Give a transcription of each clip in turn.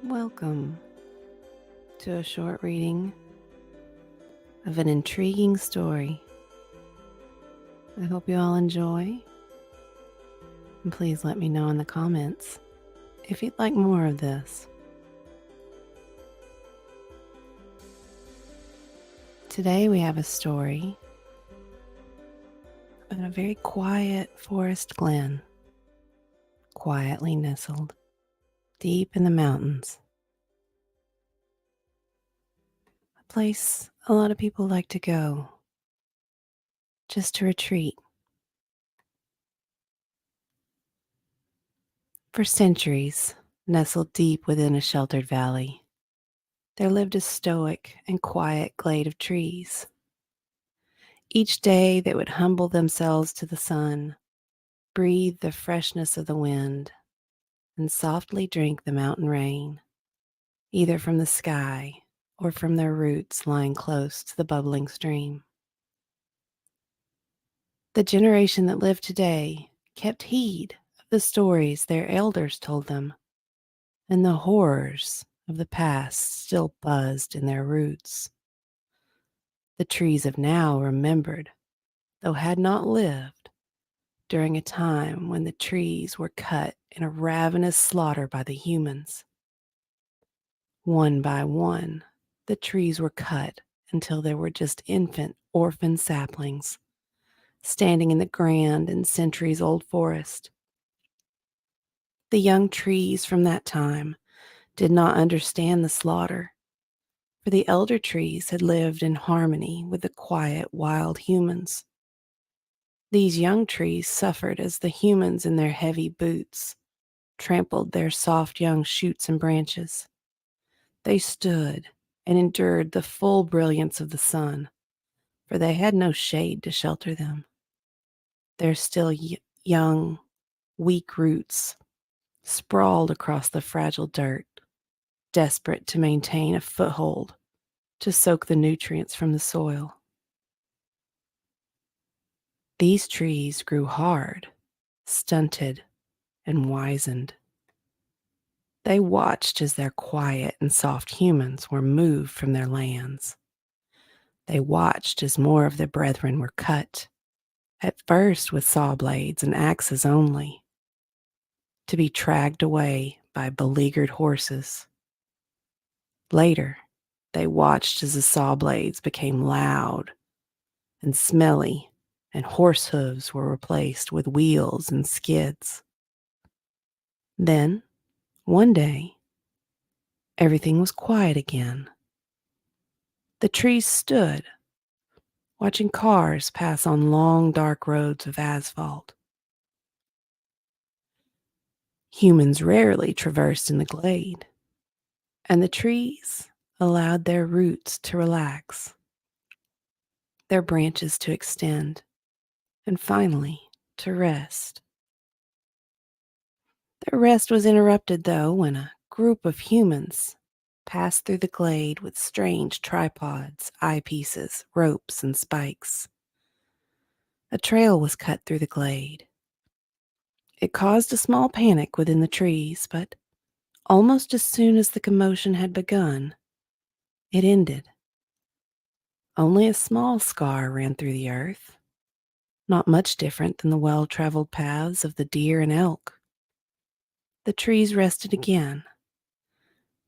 Welcome to a short reading of an intriguing story. I hope you all enjoy, and please let me know in the comments if you'd like more of this. Today we have a story about a very quiet forest glen, quietly nestled deep in the mountains. A place a lot of people like to go just to retreat. For centuries, nestled deep within a sheltered valley, there lived a stoic and quiet glade of trees. Each day they would humble themselves to the sun, breathe the freshness of the wind, and softly drink the mountain rain, either from the sky or from their roots lying close to the bubbling stream. The generation that lived today kept heed of the stories their elders told them, and the horrors of the past still buzzed in their roots. The trees of now remembered, though had not lived, during a time when the trees were cut in a ravenous slaughter by the humans. One by one, the trees were cut until there were just infant orphan saplings, standing in the grand and centuries-old forest. The young trees from that time did not understand the slaughter, for the elder trees had lived in harmony with the quiet, wild humans. These young trees suffered as the humans in their heavy boots trampled their soft young shoots and branches. They stood and endured the full brilliance of the sun, for they had no shade to shelter them. Their still young, weak roots sprawled across the fragile dirt, desperate to maintain a foothold to soak the nutrients from the soil. These trees grew hard, stunted, and wizened. They watched as their quiet and soft humans were moved from their lands. They watched as more of their brethren were cut, at first with saw blades and axes only, to be dragged away by beleaguered horses. Later, they watched as the saw blades became loud and smelly, and horse hooves were replaced with wheels and skids. Then, one day, everything was quiet again. The trees stood, watching cars pass on long, dark roads of asphalt. Humans rarely traversed in the glade, and the trees allowed their roots to relax, their branches to extend, and finally to rest. Their rest was interrupted, though, when a group of humans passed through the glade with strange tripods, eyepieces, ropes, and spikes. A trail was cut through the glade. It caused a small panic within the trees, but almost as soon as the commotion had begun, it ended. Only a small scar ran through the earth, not much different than the well-traveled paths of the deer and elk. The trees rested again.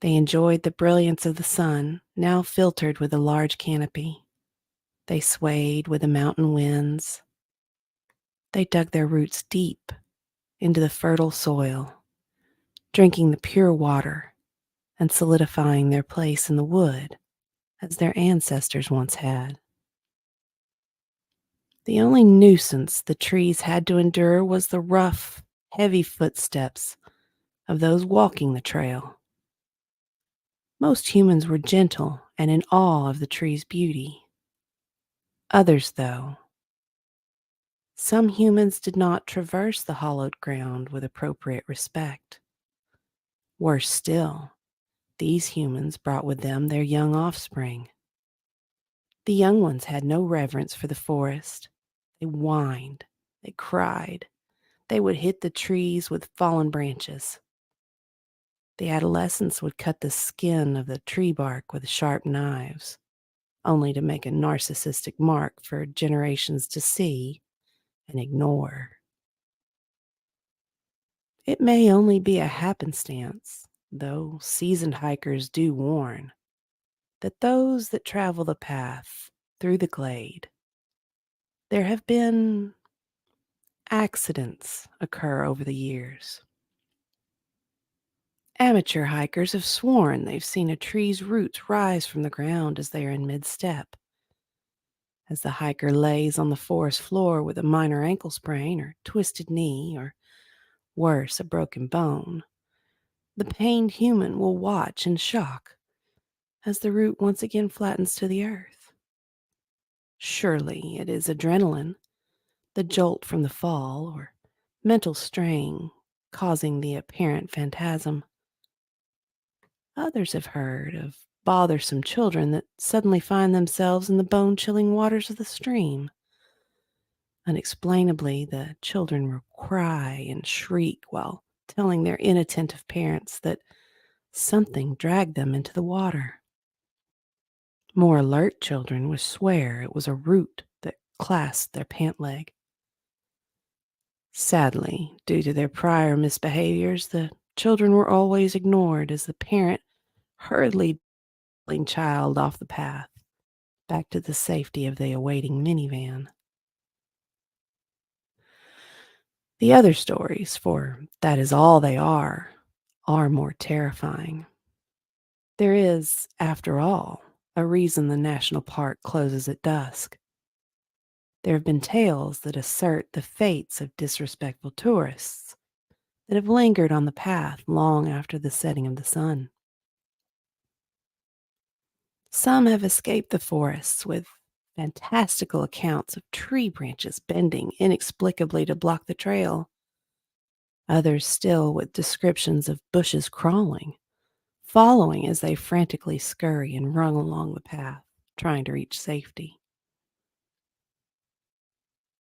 They enjoyed the brilliance of the sun, now filtered with a large canopy. They swayed with the mountain winds. They dug their roots deep into the fertile soil, drinking the pure water and solidifying their place in the wood as their ancestors once had. The only nuisance the trees had to endure was the rough, heavy footsteps of those walking the trail. Most humans were gentle and in awe of the tree's beauty. Others, though, Some humans did not traverse the hallowed ground with appropriate respect. Worse still, these humans brought with them their young offspring. The young ones had no reverence for the forest. They whined, they cried, they would hit the trees with fallen branches. The adolescents would cut the skin of the tree bark with sharp knives, only to make a narcissistic mark for generations to see and ignore. It may only be a happenstance, though seasoned hikers do warn that those that travel the path through the glade, there have been accidents occur over the years. Amateur hikers have sworn they've seen a tree's roots rise from the ground as they are in mid-step. As the hiker lays on the forest floor with a minor ankle sprain or twisted knee or, worse, a broken bone, the pained human will watch in shock as the root once again flattens to the earth. Surely it is adrenaline, the jolt from the fall, or mental strain causing the apparent phantasm. Others have heard of bothersome children that suddenly find themselves in the bone-chilling waters of the stream. Unexplainably, the children will cry and shriek while telling their inattentive parents that something dragged them into the water. More alert children would swear it was a root that clasped their pant leg. Sadly, due to their prior misbehaviors, the children were always ignored as the parent hurriedly pulling child off the path back to the safety of the awaiting minivan. The other stories, for that is all they are more terrifying. There is, after all, a reason the national park closes at dusk. There have been tales that assert the fates of disrespectful tourists that have lingered on the path long after the setting of the sun. Some have escaped the forests with fantastical accounts of tree branches bending inexplicably to block the trail. Others still with descriptions of bushes crawling, following as they frantically scurry and run along the path, trying to reach safety.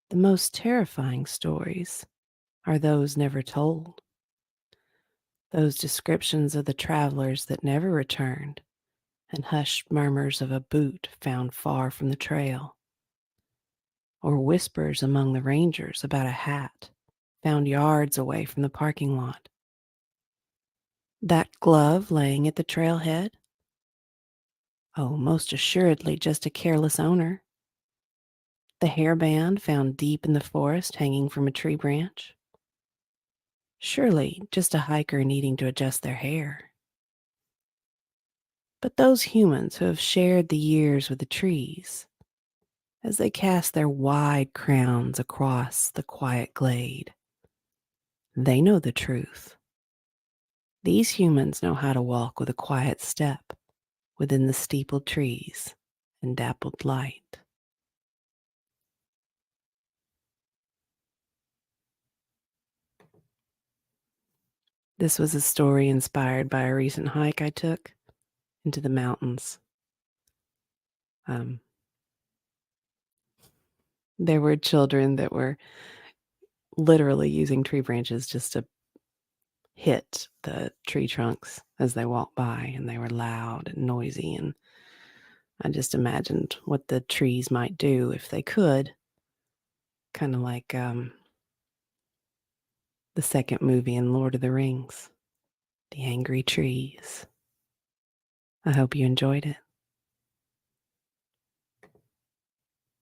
The most terrifying stories are those never told. Those descriptions of the travelers that never returned, and hushed murmurs of a boot found far from the trail, or whispers among the rangers about a hat found yards away from the parking lot. That glove laying at the trailhead? Oh, most assuredly just a careless owner. The hairband found deep in the forest hanging from a tree branch? Surely just a hiker needing to adjust their hair. But those humans who have shared the years with the trees, as they cast their wide crowns across the quiet glade, they know the truth. These humans know how to walk with a quiet step within the steepled trees and dappled light. This was a story inspired by a recent hike I took into the mountains. Um, there were children that were literally using tree branches just to hit the tree trunks as they walked by, and they were loud and noisy, and I just imagined what the trees might do if they could, kind of like the second movie in Lord of the Rings, The Angry Trees. I hope you enjoyed it.